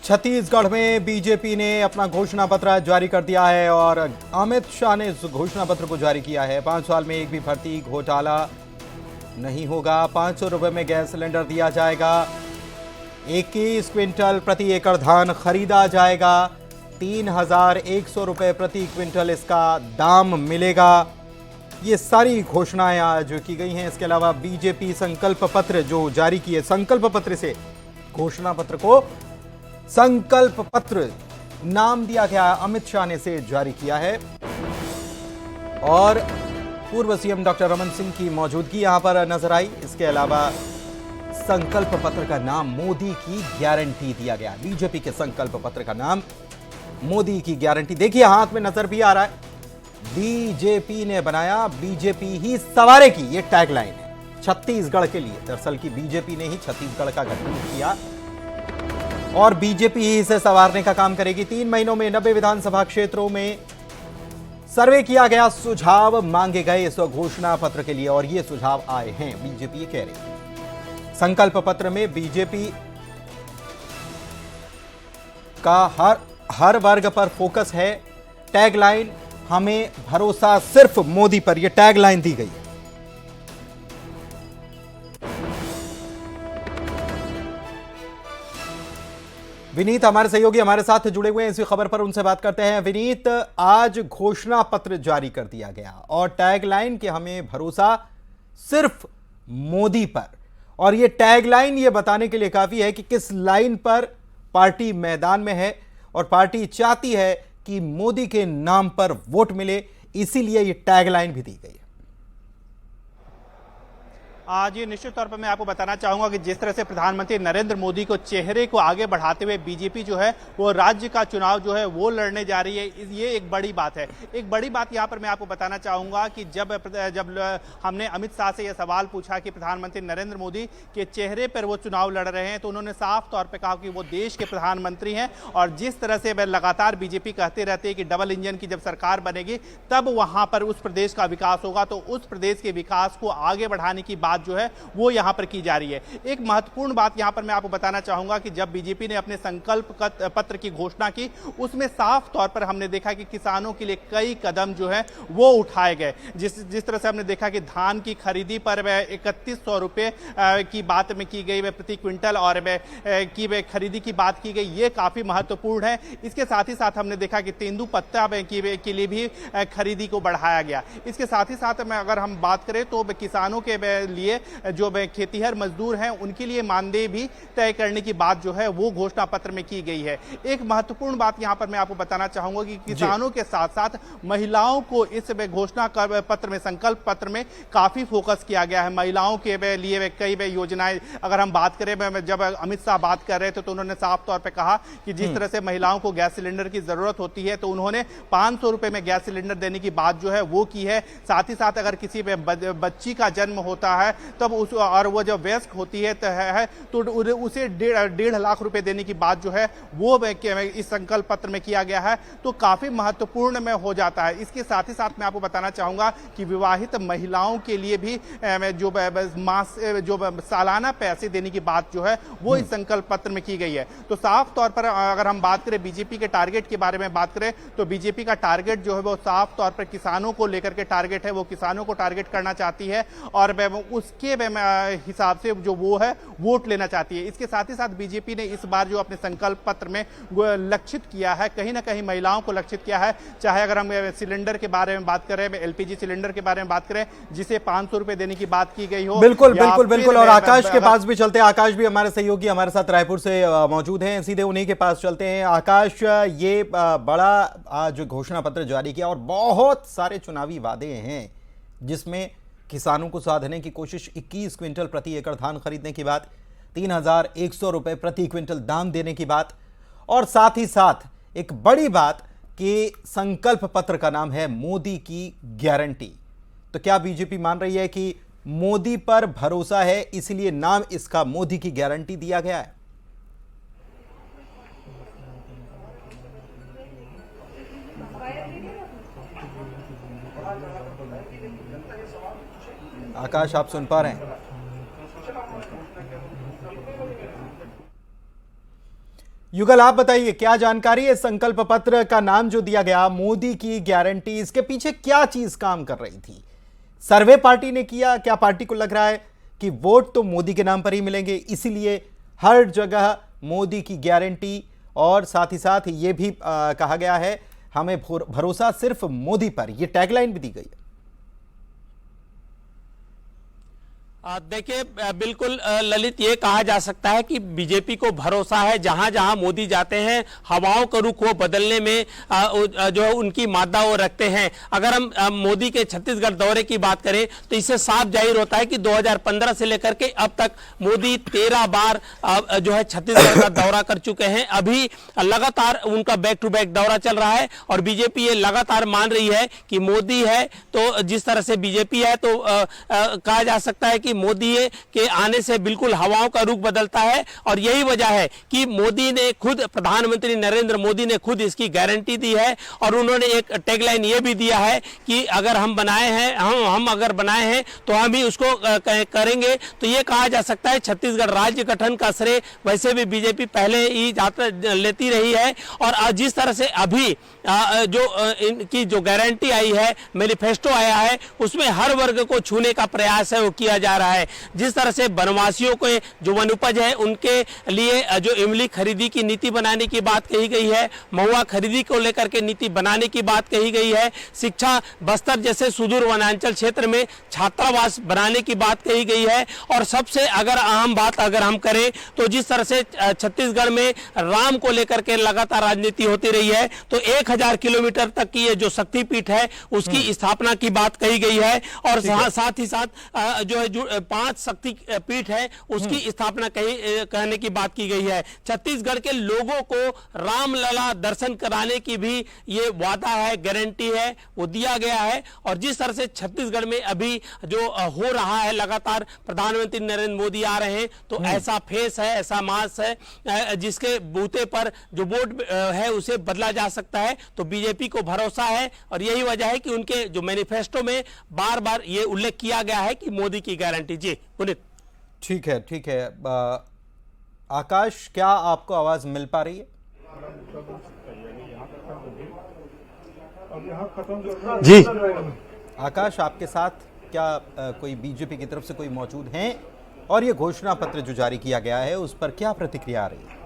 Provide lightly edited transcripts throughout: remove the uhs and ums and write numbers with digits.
छत्तीसगढ़ में बीजेपी ने अपना घोषणा पत्र जारी कर दिया है और अमित शाह ने इस घोषणा पत्र को जारी किया है। 5 साल में एक भी भर्ती घोटाला नहीं होगा। 500 रुपए में गैस सिलेंडर दिया जाएगा। 21 क्विंटल प्रति एकड़ धान खरीदा जाएगा। 3100 रुपए प्रति क्विंटल इसका दाम मिलेगा। ये सारी घोषणाएं आज की गई हैं। इसके अलावा बीजेपी संकल्प पत्र जो जारी किए, संकल्प पत्र से घोषणा पत्र को संकल्प पत्र नाम दिया गया। अमित शाह ने इसे जारी किया है और पूर्व सीएम डॉक्टर रमन सिंह की मौजूदगी यहां पर नजर आई। इसके अलावा संकल्प पत्र का नाम मोदी की गारंटी दिया गया। बीजेपी के संकल्प पत्र का नाम मोदी की गारंटी। देखिए हाथ में नजर भी आ रहा है, बीजेपी ने बनाया, बीजेपी ही सवारे की, ये टैगलाइन है छत्तीसगढ़ के लिए। दरअसल की बीजेपी ने ही छत्तीसगढ़ का गठन किया और बीजेपी ही इसे संवारने का काम करेगी। 3 महीनों में 90 विधानसभा क्षेत्रों में सर्वे किया गया, सुझाव मांगे गए इस घोषणा पत्र के लिए और ये सुझाव आए हैं। बीजेपी ये कह रही है संकल्प पत्र में बीजेपी का हर वर्ग पर फोकस है। टैगलाइन हमें भरोसा सिर्फ मोदी पर, यह टैगलाइन दी गई है। विनीत हमारे सहयोगी हमारे साथ जुड़े हुए हैं इसी खबर पर, उनसे बात करते हैं। विनीत, आज घोषणा पत्र जारी कर दिया गया और टैगलाइन कि हमें भरोसा सिर्फ मोदी पर, और ये टैगलाइन ये बताने के लिए काफी है कि किस लाइन पर पार्टी मैदान में है और पार्टी चाहती है कि मोदी के नाम पर वोट मिले, इसीलिए ये टैगलाइन भी दी गई है। आज ये निश्चित तौर पर मैं आपको बताना चाहूंगा कि जिस तरह से प्रधानमंत्री नरेंद्र मोदी को चेहरे को आगे बढ़ाते हुए बीजेपी जो है वो राज्य का चुनाव जो है वो लड़ने जा रही है, ये एक बड़ी बात है। एक बड़ी बात यहां पर मैं आपको बताना चाहूंगा कि जब हमने अमित शाह से यह सवाल पूछा कि प्रधानमंत्री नरेंद्र मोदी के चेहरे पर वो चुनाव लड़ रहे हैं, तो उन्होंने साफ तौर पर कहा कि वो देश के प्रधानमंत्री हैं और जिस तरह से वह लगातार बीजेपी कहते रहते हैं कि डबल इंजन की जब सरकार बनेगी तब वहां पर उस प्रदेश का विकास होगा, तो उस प्रदेश के विकास को आगे बढ़ाने की बात जो है वो यहां पर की जा रही है। एक महत्वपूर्ण बात यहां पर मैं आपको बताना चाहूंगा कि जब बीजेपी ने अपने संकल्प पत्र की घोषणा की, उसमें साफ तौर पर हमने देखा कि किसानों के लिए कई कदम जो है वो उठाए गए। जिस तरह से हमने देखा कि धान की खरीदी पर 3100 रुपए की बात में की गई, प्रति क्विंटल, और की खरीदी की बात की गई, ये काफी महत्वपूर्ण है। इसके साथ ही साथ हमने देखा कि तेंदुपत्ता के लिए भी खरीदी को बढ़ाया गया। इसके साथ ही साथ में अगर हम बात करें तो किसानों के लिए जो खेतीहर मजदूर हैं उनके लिए मानदेय भी तय करने की बात जो है वो घोषणा पत्र में की गई है। एक महत्वपूर्ण बात यहां पर मैं आपको बताना चाहूंगा कि किसानों के साथ साथ महिलाओं को इस घोषणा पत्र में, संकल्प पत्र में काफी फोकस किया गया है। महिलाओं के लिए कई योजनाएं, अगर हम बात करें, जब अमित शाह बात कर रहे थे तो उन्होंने साफ तौर पर कहा कि जिस तरह से महिलाओं को गैस सिलेंडर की जरूरत होती है तो उन्होंने 500 रुपए में गैस सिलेंडर देने की बात जो है वो की है। साथ ही साथ अगर किसी बच्ची का जन्म होता है तब और वो जब वयस्क होती है तो उसे 1.5 लाख रुपए देने की बात जो है वो इस संकल्प पत्र में किया गया है, तो काफी महत्वपूर्ण में हो जाता है। इसके साथ ही साथ मैं आपको बताना चाहूंगा कि विवाहित महिलाओं के लिए भी जो सालाना पैसे देने की बात जो है वो इस संकल्प पत्र में की गई है। तो साफ तौर पर अगर हम बात करें बीजेपी के टारगेट के बारे में बात करें तो बीजेपी का टारगेट जो है वो साफ तौर पर किसानों को लेकर के टारगेट है। वो किसानों को टारगेट करना चाहती है और उसके हिसाब से जो वो है वोट लेना चाहती है। इसके साथ ही साथ बीजेपी ने इस बार जो अपने संकल्प पत्र में लक्षित किया है, कहीं ना कहीं महिलाओं को लक्षित किया है। चाहे अगर हम सिलेंडर के बारे में बात करें, एलपीजी सिलेंडर के बारे में बात करें जिसे 500 रुपए देने की बात की गई हो। बिल्कुल बिल्कुल बिल्कुल। और आकाश के पास भी चलते हैं। आकाश भी हमारे सहयोगी हमारे साथ रायपुर से मौजूद हैं, सीधे उन्हीं के पास चलते हैं। आकाश, ये बड़ा आज घोषणा पत्र जारी किया और बहुत सारे चुनावी वादे हैं जिसमें किसानों को साधने की कोशिश, 21 क्विंटल प्रति एकड़ धान खरीदने की बात, 3100 रुपए प्रति क्विंटल दाम देने की बात, और साथ ही साथ एक बड़ी बात कि संकल्प पत्र का नाम है मोदी की गारंटी। तो क्या बीजेपी मान रही है कि मोदी पर भरोसा है इसलिए नाम इसका मोदी की गारंटी दिया गया है? आकाश, आप सुन पा रहे हैं? युगल, आप बताइए क्या जानकारी है? संकल्प पत्र का नाम जो दिया गया, मोदी की गारंटी, इसके पीछे क्या चीज काम कर रही थी? सर्वे पार्टी ने किया? क्या पार्टी को लग रहा है कि वोट तो मोदी के नाम पर ही मिलेंगे, इसीलिए हर जगह मोदी की गारंटी? और साथ ही साथ ये भी कहा गया है हमें भरोसा सिर्फ मोदी पर, यह टैगलाइन भी दी गई है। देखिए, बिल्कुल ललित, ये कहा जा सकता है कि बीजेपी को भरोसा है, जहां जहां मोदी जाते हैं हवाओं का रुख वो बदलने में जो है उनकी मादा वो रखते हैं। अगर हम मोदी के छत्तीसगढ़ दौरे की बात करें तो इससे साफ जाहिर होता है कि 2015 से लेकर के अब तक मोदी 13 बार जो है छत्तीसगढ़ का दौरा कर चुके हैं। अभी लगातार उनका बैक टू बैक दौरा चल रहा है और बीजेपी ये लगातार मान रही है कि मोदी है तो जिस तरह से बीजेपी है तो कहा जा सकता है कि मोदी के आने से बिल्कुल हवाओं का रुख बदलता है। और यही वजह है कि मोदी ने खुद, प्रधानमंत्री नरेंद्र मोदी ने खुद इसकी गारंटी दी है और उन्होंने एक टैगलाइन ये भी दिया है कि अगर हम बनाए हैं, हम अगर बनाए हैं तो हम ही उसको करेंगे। तो ये कहा जा सकता है छत्तीसगढ़ राज्य गठन का श्रेय वैसे भी बीजेपी पहले ही लेती रही है। और जिस तरह से अभी जो इनकी जो गारंटी आई है, मैनिफेस्टो आया है, उसमें हर वर्ग को छूने का प्रयास है वो किया जा रहा है। जिस तरह से वनवासियों को जो वनोपज है उनके लिए जो इमली खरीदी की नीति बनाने की बात कही गई है, महुआ खरीदी को लेकर के नीति बनाने की बात कही गई है, शिक्षा, बस्तर जैसे सुदूर वनांचल क्षेत्र में छात्रावास बनाने की बात कही गई है। और सबसे अगर अहम बात अगर हम करें तो जिस तरह से छत्तीसगढ़ में राम को लेकर के लगातार राजनीति होती रही है, तो 1000 किलोमीटर तक की ये जो शक्तिपीठ है उसकी स्थापना की बात कही गई है। और साथ ही साथ जो है 5 शक्तिपीठ है उसकी स्थापना कहने की बात की गई है। छत्तीसगढ़ के लोगों को रामलला दर्शन कराने की भी ये वादा है, गारंटी है, वो दिया गया है। और जिस तरह से छत्तीसगढ़ में अभी जो हो रहा है, लगातार प्रधानमंत्री नरेंद्र मोदी आ रहे हैं, तो ऐसा फेस है, ऐसा मास है जिसके बूते पर जो वोट है उसे बदला जा सकता है। तो बीजेपी को भरोसा है और यही वजह है कि उनके जो मैनिफेस्टो में बार बार ये उल्लेख किया गया है कि मोदी की गारंटी। जी पुनीत। ठीक है, ठीक है। आकाश, क्या आपको आवाज मिल पा रही है? जी आकाश, आपके साथ क्या कोई बीजेपी की तरफ से कोई मौजूद हैं और ये घोषणा पत्र जो जारी किया गया है उस पर क्या प्रतिक्रिया आ रही है?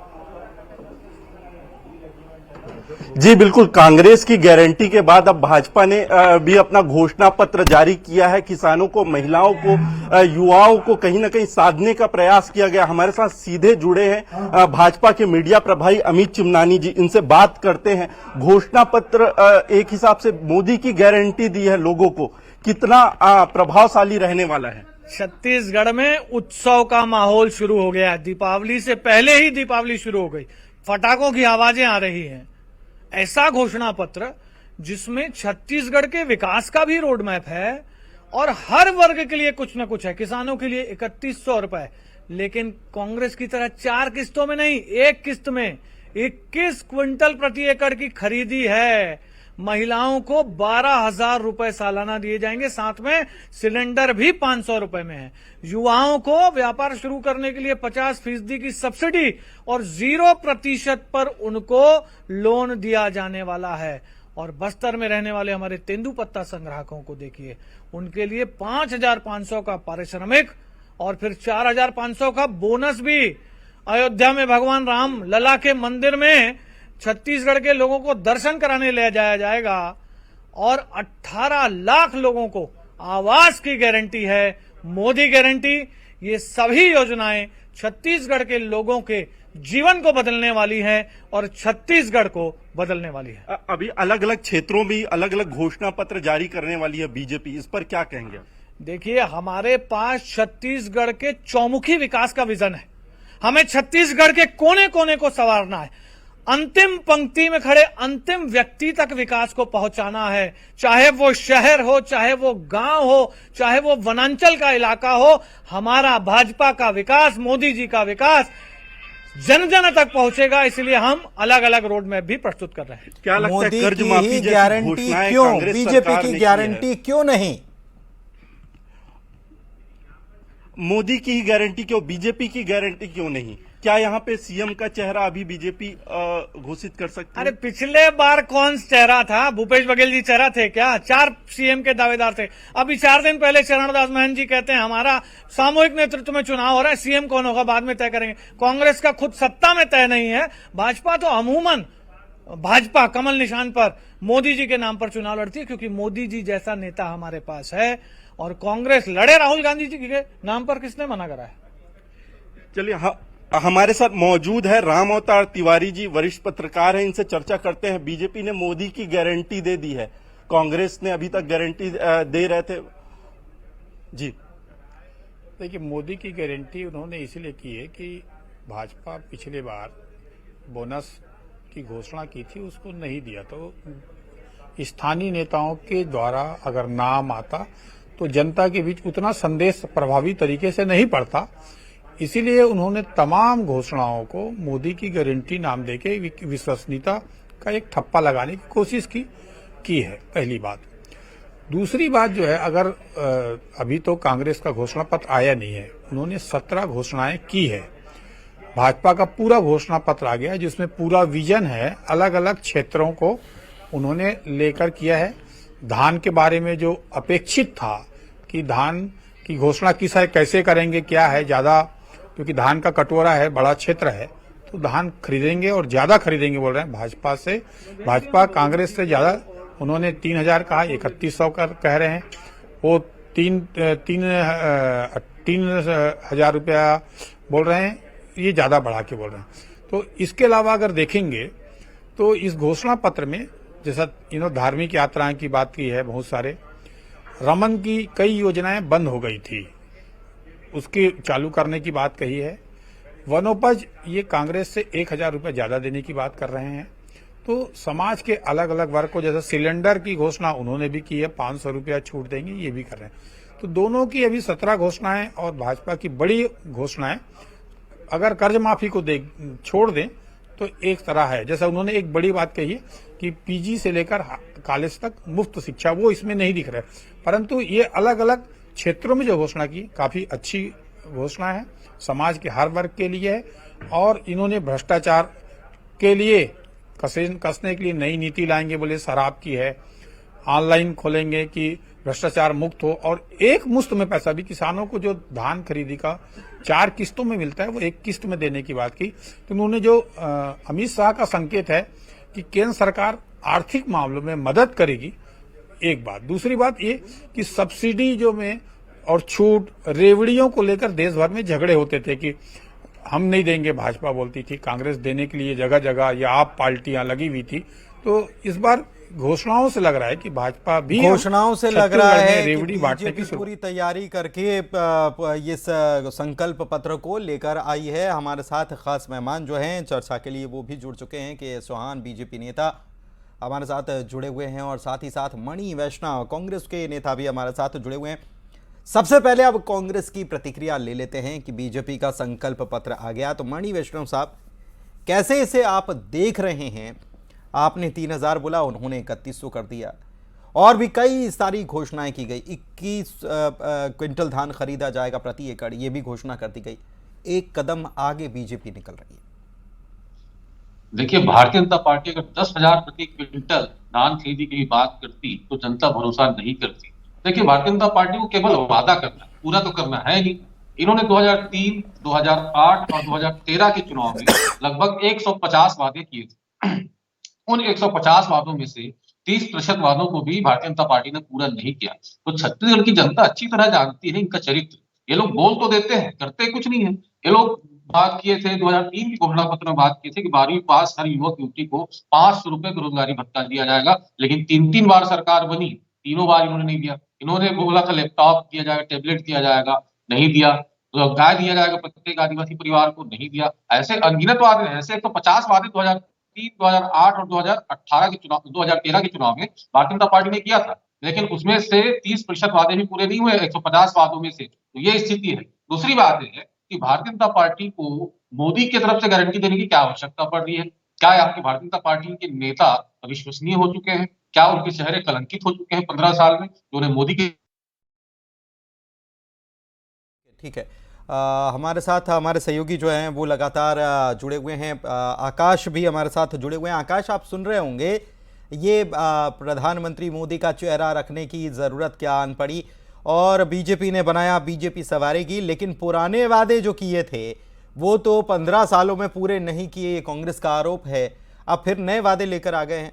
जी बिल्कुल, कांग्रेस की गारंटी के बाद अब भाजपा ने भी अपना घोषणा पत्र जारी किया है। किसानों को, महिलाओं को, युवाओं को कहीं ना कहीं साधने का प्रयास किया गया। हमारे साथ सीधे जुड़े हैं भाजपा के मीडिया प्रभारी अमित चिमनानी जी, इनसे बात करते हैं। घोषणा पत्र एक हिसाब से मोदी की गारंटी दी है लोगों को, कितना प्रभावशाली रहने वाला है? छत्तीसगढ़ में उत्सव का माहौल शुरू हो गया है। दीपावली से पहले ही दीपावली शुरू हो गई, पटाखों की आवाजें आ रही हैं। ऐसा घोषणा पत्र जिसमें छत्तीसगढ़ के विकास का भी रोड मैप है और हर वर्ग के लिए कुछ न कुछ है। किसानों के लिए 3100 रुपए, लेकिन कांग्रेस की तरह 4 किस्तों में नहीं, एक किस्त में 21 क्विंटल प्रति एकड़ की खरीदी है। महिलाओं को 12,000 रुपए सालाना दिए जाएंगे, साथ में सिलेंडर भी 500 रुपए में है। युवाओं को व्यापार शुरू करने के लिए 50% की सब्सिडी और 0% पर उनको लोन दिया जाने वाला है। और बस्तर में रहने वाले हमारे तेंदुपत्ता संग्राहकों को देखिए, उनके लिए 5,500 का पारिश्रमिक और फिर 4,500 का बोनस भी। अयोध्या में भगवान राम लला के मंदिर में छत्तीसगढ़ के लोगों को दर्शन कराने ले जाया जाएगा और 18 लाख लोगों को आवास की गारंटी है, मोदी गारंटी। ये सभी योजनाएं छत्तीसगढ़ के लोगों के जीवन को बदलने वाली है और छत्तीसगढ़ को बदलने वाली है। अभी अलग अलग क्षेत्रों में अलग अलग घोषणा पत्र जारी करने वाली है बीजेपी, इस पर क्या कहेंगे? देखिए, हमारे पास छत्तीसगढ़ के चौमुखी विकास का विजन है। हमें छत्तीसगढ़ के कोने कोने को संवारना है, अंतिम पंक्ति में खड़े अंतिम व्यक्ति तक विकास को पहुंचाना है। चाहे वो शहर हो, चाहे वो गांव हो, चाहे वो वनांचल का इलाका हो, हमारा भाजपा का विकास, मोदी जी का विकास जन जन तक पहुंचेगा। इसलिए हम अलग अलग रोड मैप भी प्रस्तुत कर रहे हैं। क्या लगता है, कर्ज माफी जैसी गारंटी घोषणाएं क्यों, कांग्रेस बीजेपी सरकार की ने की गारंटी है? क्यों नहीं? मोदी की ही गारंटी क्यों, बीजेपी की गारंटी क्यों नहीं? क्या यहाँ पे सीएम का चेहरा अभी बीजेपी घोषित कर सकती अरे है? पिछले बार कौन चेहरा था? भूपेश बघेल जी चेहरा थे क्या? 4 सीएम के दावेदार थे। अभी 4 दिन पहले चरणदास महंत जी कहते हैं हमारा सामूहिक नेतृत्व में चुनाव हो रहा है, सीएम कौन होगा बाद में तय करेंगे। कांग्रेस का खुद सत्ता में तय नहीं है। भाजपा तो अमूमन भाजपा कमल निशान पर मोदी जी के नाम पर चुनाव लड़ती है, क्योंकि मोदी जी जैसा नेता हमारे पास है। और कांग्रेस लड़े राहुल गांधी जी के नाम पर, किसने मना करा है? चलिए, हमारे साथ मौजूद है राम अवतार तिवारी जी, वरिष्ठ पत्रकार हैं, इनसे चर्चा करते हैं। बीजेपी ने मोदी की गारंटी दे दी है, कांग्रेस ने अभी तक गारंटी दे रहे थे जी। देखिए, मोदी की गारंटी उन्होंने इसलिए की है कि भाजपा पिछले बार बोनस की घोषणा की थी, उसको नहीं दिया, तो स्थानीय नेताओं के द्वारा अगर नाम आता तो जनता के बीच उतना संदेश प्रभावी तरीके से नहीं पड़ता। इसीलिए उन्होंने तमाम घोषणाओं को मोदी की गारंटी नाम देके विश्वसनीयता का एक ठप्पा लगाने की कोशिश की है, पहली बात। दूसरी बात जो है, अगर अभी तो कांग्रेस का घोषणा पत्र आया नहीं है, उन्होंने 17 घोषणाएं की है। भाजपा का पूरा घोषणा पत्र आ गया, जिसमें पूरा विजन है, अलग अलग क्षेत्रों को उन्होंने लेकर किया है। धान के बारे में जो अपेक्षित था कि धान की घोषणा किस है, कैसे करेंगे, क्या है, ज्यादा, क्योंकि धान का कटोरा है, बड़ा क्षेत्र है, तो धान खरीदेंगे और ज्यादा खरीदेंगे बोल रहे हैं भाजपा से। भाजपा कांग्रेस से ज्यादा, उन्होंने 3,000 कहा, 3,100 कह रहे हैं, वो 3,000 रुपया बोल रहे हैं, ये ज्यादा बढ़ा के बोल रहे हैं। तो इसके अलावा अगर देखेंगे तो इस घोषणा पत्र में, जैसा धार्मिक यात्राएं की बात की है, बहुत सारे रमन की कई योजनाएं बंद हो गई थी, उसके चालू करने की बात कही है। वनोपज, ये कांग्रेस से 1,000 रुपये ज्यादा देने की बात कर रहे हैं। तो समाज के अलग अलग वर्ग को, जैसे सिलेंडर की घोषणा उन्होंने भी की है, 500 रुपया छूट देंगे, ये भी कर रहे हैं। तो दोनों की अभी 17 घोषणाएं और भाजपा की बड़ी घोषणाएं, अगर कर्ज माफी को छोड़ दें तो एक तरह है, जैसा उन्होंने एक बड़ी बात कही है कि पीजी से लेकर कॉलेज तक मुफ्त शिक्षा, वो इसमें नहीं दिख रहा है। परंतु ये अलग अलग क्षेत्रों में जो घोषणा की, काफी अच्छी घोषणा है, समाज के हर वर्ग के लिए है। और इन्होंने भ्रष्टाचार के लिए कसने के लिए नई नीति लाएंगे, बोले शराब की है, ऑनलाइन खोलेंगे कि भ्रष्टाचार मुक्त हो, और एक मुश्त में पैसा भी किसानों को, जो धान खरीदी का 4 किस्तों में मिलता है, वो एक किस्त में देने की बात की। तो उन्होंने जो अमित शाह का संकेत है कि केंद्र सरकार आर्थिक मामलों में मदद करेगी, एक बात। दूसरी बात ये कि सब्सिडी जो में और छूट, रेवड़ियों को लेकर देश भर में झगड़े होते थे कि हम नहीं देंगे, भाजपा बोलती थी, कांग्रेस देने के लिए जगह जगह या आप पार्टियां लगी हुई थी। तो इस बार घोषणाओं से लग रहा है कि भाजपा भी, घोषणाओं से लग रहा है कि रेवड़ी बांटने की पूरी तैयारी करके ये संकल्प पत्र को लेकर आई है। हमारे साथ खास मेहमान जो हैं चर्चा के लिए वो भी जुड़ चुके हैं, के चौहान बीजेपी नेता हमारे साथ जुड़े हुए हैं, और साथ ही साथ मणि वैष्णव कांग्रेस के नेता भी हमारे साथ जुड़े हुए हैं। सबसे पहले अब कांग्रेस की प्रतिक्रिया ले लेते हैं कि बीजेपी का संकल्प पत्र आ गया, तो मणि वैष्णव साहब, कैसे इसे आप देख रहे हैं? आपने 3,000 बोला, उन्होंने 3,100 कर दिया, और भी कई सारी घोषणाएं की गई। 21 क्विंटल धान खरीदा जाएगा प्रति एकड़, ये भी घोषणा कर दी गई। एक कदम आगे बीजेपी निकल रही है। देखिए, भारतीय जनता पार्टी अगर 10,000 प्रति क्विंटल धान खरीदी की बात करती तो जनता भरोसा नहीं करती। देखिए, भारतीय जनता पार्टी को केवल वादा करना है, पूरा तो करना है नहीं। इन्होंने 2003, 2008 और 2013 के चुनाव में लगभग 150 वादे किए थे। उन 150 वादों में से 30% वादों को भी भारतीय जनता पार्टी ने पूरा नहीं किया। तो छत्तीसगढ़ की जनता अच्छी तरह जानती है इनका चरित्र। ये लोग बोल तो देते हैं, करते कुछ नहीं है। ये लोग बात किए थे 2003 की घोषणा पत्र में, बात की थी कि 12वीं पास हर युवक युवती को 500 रुपए बेरोजगारी भत्ता दिया जाएगा, लेकिन 3 बार सरकार बनी, तीनों बार इन्होंने नहीं दिया। इन्होंने बोला था लैपटॉप दिया जाएगा, टैबलेट दिया जाएगा, नहीं दिया। तो गाय दिया जाएगा प्रत्येक आदिवासी परिवार को, नहीं दिया। ऐसे अनगिनत वादे, ऐसे 150 वादे 2003, 2008 और 2018 के चुनाव, 2013 के चुनाव में भारतीय जनता पार्टी ने किया था, लेकिन उसमें से 30% वादे भी पूरे नहीं हुए 150 वादों में से। तो ये स्थिति है। दूसरी बात है कि भारतीय जनता पार्टी को मोदी की तरफ से गारंटी देने की क्या आवश्यकता पड़ रही है? क्या आपकी भारतीय जनता पार्टी के नेता अविश्वसनीय हो चुके हैं? क्या उनके चेहरे कलंकित हो चुके हैं 15 साल में, जो उन्हें मोदी के ठीक है। हमारे साथ हमारे सहयोगी जो हैं वो लगातार जुड़े हुए हैं। आकाश भी हमारे साथ जुड़े हुए हैं। आकाश, आप सुन रहे होंगे ये प्रधानमंत्री मोदी का चेहरा रखने की ज़रूरत क्या आन पड़ी, और बीजेपी ने बनाया, बीजेपी सवारेगी, लेकिन पुराने वादे जो किए थे वो तो 15 सालों में पूरे नहीं किए, ये कांग्रेस का आरोप है। अब फिर नए वादे लेकर आ गए हैं।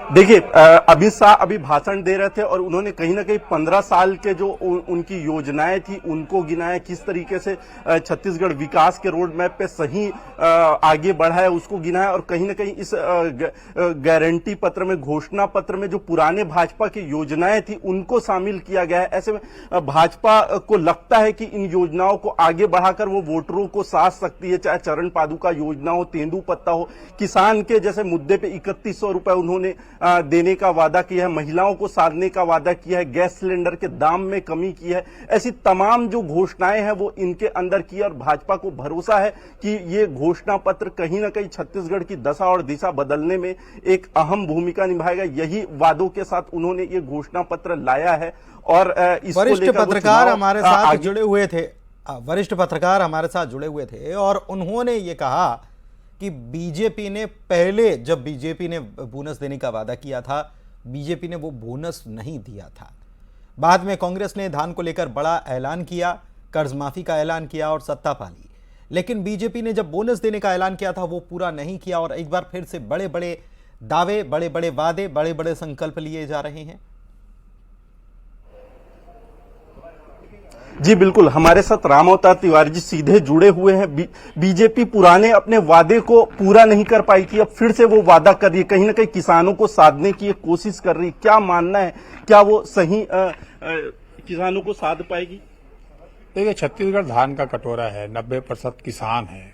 देखिए, अमित शाह अभी भाषण दे रहे थे और उन्होंने कहीं ना कहीं 15 साल के जो उनकी योजनाएं थी उनको गिनाया, किस तरीके से छत्तीसगढ़ विकास के रोड मैप पे सही आगे बढ़ा है उसको गिनाया, और कहीं ना कहीं इस गारंटी पत्र में, घोषणा पत्र में जो पुराने भाजपा की योजनाएं थी उनको शामिल किया गया है। ऐसे में भाजपा को लगता है कि इन योजनाओं को आगे बढ़ाकर वो वोटरों को साध सकती है, चाहे चरण पादुका योजना हो, तेंदुपत्ता हो, किसान के जैसे मुद्दे पे 3100 रुपए उन्होंने देने का वादा किया है, महिलाओं को साधने का वादा किया है, गैस सिलेंडर के दाम में कमी की है। ऐसी तमाम जो घोषणाएं हैं वो इनके अंदर की, और भाजपा को भरोसा है कि ये घोषणा पत्र कहीं ना कहीं छत्तीसगढ़ की दशा और दिशा बदलने में एक अहम भूमिका निभाएगा। यही वादों के साथ उन्होंने ये घोषणा पत्र लाया है। और वरिष्ठ पत्रकार हमारे साथ जुड़े हुए थे, वरिष्ठ पत्रकार हमारे साथ जुड़े हुए थे और उन्होंने ये कहा कि बीजेपी ने पहले, जब बीजेपी ने बोनस देने का वादा किया था, बीजेपी ने वो बोनस नहीं दिया था। बाद में कांग्रेस ने धान को लेकर बड़ा ऐलान किया, कर्ज माफी का ऐलान किया और सत्ता पा ली, लेकिन बीजेपी ने जब बोनस देने का ऐलान किया था वो पूरा नहीं किया, और एक बार फिर से बड़े बड़े दावे, बड़े बड़े वादे, बड़े बड़े संकल्प लिए जा रहे हैं। जी बिल्कुल, हमारे साथ राम अवतार तिवारी जी सीधे जुड़े हुए हैं। बीजेपी पुराने अपने वादे को पूरा नहीं कर पाई थी, अब फिर से वो वादा कर रही है, कहीं ना कहीं किसानों को साधने की कोशिश कर रही है। क्या मानना है, क्या वो सही किसानों को साध पाएगी? देखिए, छत्तीसगढ़ धान का कटोरा है, 90% किसान है,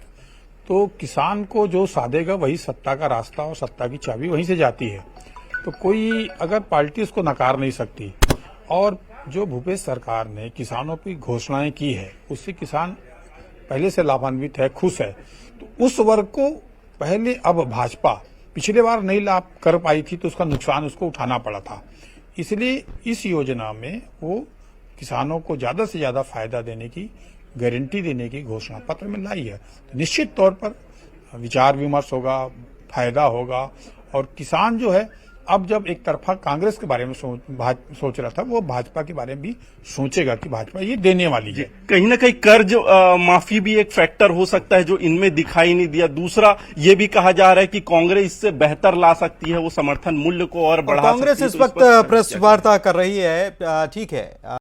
तो किसान को जो साधेगा वही सत्ता का रास्ता, और सत्ता की चाबी वहीं से जाती है। तो कोई अगर पार्टी उसको नकार नहीं सकती, और जो भूपेश सरकार ने किसानों की घोषणाएं की है उससे किसान पहले से लाभान्वित है, खुश है। तो उस वर्ग को पहले, अब भाजपा पिछले बार नहीं लाभ कर पाई थी तो उसका नुकसान उसको उठाना पड़ा था, इसलिए इस योजना में वो किसानों को ज्यादा से ज्यादा फायदा देने की, गारंटी देने की घोषणा पत्र में लाई है। तो निश्चित तौर पर विचार विमर्श होगा, फायदा होगा, और किसान जो है अब जब एक तरफा कांग्रेस के बारे में सोच रहा था, वो भाजपा के बारे में भी सोचेगा कि भाजपा ये देने वाली है। कहीं ना कहीं कर्ज माफी भी एक फैक्टर हो सकता है जो इनमें दिखाई नहीं दिया। दूसरा ये भी कहा जा रहा है कि कांग्रेस इससे बेहतर ला सकती है, वो समर्थन मूल्य को और बढ़ा सकती है। कांग्रेस इस वक्त प्रेस वार्ता कर रही है, ठीक है।